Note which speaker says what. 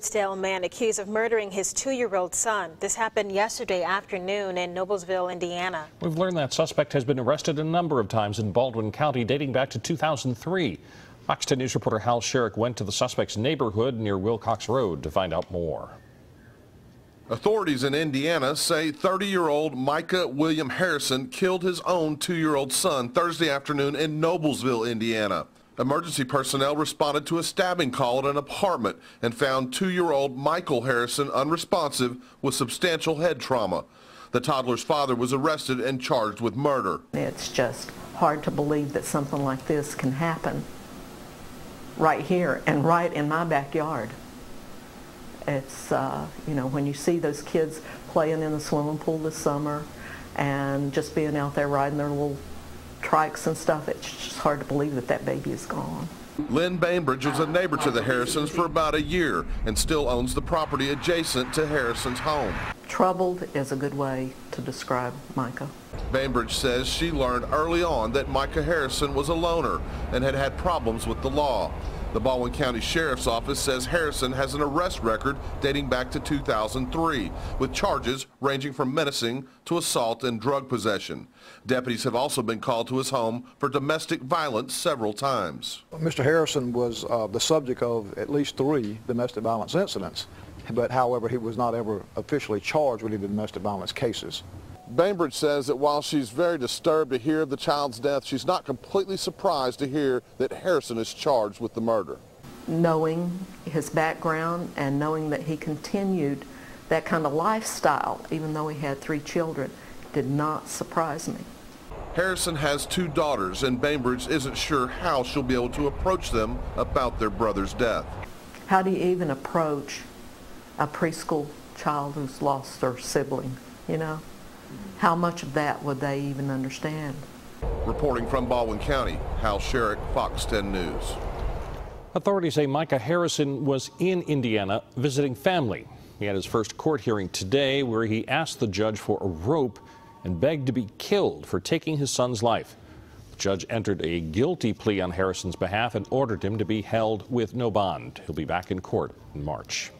Speaker 1: Still, man accused of murdering his 2-year-old son. This happened yesterday afternoon in Noblesville, Indiana.
Speaker 2: We've learned that suspect has been arrested a number of times in Baldwin County dating back to 2003. Fox 10 News reporter Hal Sherrick went to the suspect's neighborhood near Wilcox Road to find out more.
Speaker 3: Authorities in Indiana say 30-year-old Micah William Harrison killed his own 2-year-old son Thursday afternoon in Noblesville, Indiana. Emergency personnel responded to a stabbing call at an apartment and found 2-year-old Michael Harrison unresponsive with substantial head trauma. The toddler's father was arrested and charged with murder.
Speaker 4: It's just hard to believe that something like this can happen right here and right in my backyard. It's, you know, when you see those kids playing in the swimming pool this summer and just being out there riding their little trikes and stuff, it's just hard to believe that that baby is gone.
Speaker 3: Lynn Bainbridge was a neighbor to the Harrisons for about a year and still owns the property adjacent to Harrison's home.
Speaker 4: Troubled is a good way to describe Micah.
Speaker 3: Bainbridge says she learned early on that Micah Harrison was a loner and had had problems with the law. The Baldwin County Sheriff's Office says Harrison has an arrest record dating back to 2003, with charges ranging from menacing to assault and drug possession. Deputies have also been called to his home for domestic violence several times.
Speaker 5: Mr. Harrison was the subject of at least 3 domestic violence incidents, but however, he was not ever officially charged with any domestic violence cases.
Speaker 3: Bainbridge says that while she's very disturbed to hear of the child's death, she's not completely surprised to hear that Harrison is charged with the murder.
Speaker 4: Knowing his background and knowing that he continued that kind of lifestyle, even though he had 3 children, did not surprise me.
Speaker 3: Harrison has 2 daughters, and Bainbridge isn't sure how she'll be able to approach them about their brother's death.
Speaker 4: How do you even approach a preschool child who's lost their sibling, you know? How much of that would they even understand?
Speaker 3: Reporting from Baldwin County, Hal Sherrick, Fox 10 News.
Speaker 2: Authorities say Micah Harrison was in Indiana visiting family. He had his first court hearing today where he asked the judge for a rope and begged to be killed for taking his son's life. The judge entered a guilty plea on Harrison's behalf and ordered him to be held with no bond. He'll be back in court in March.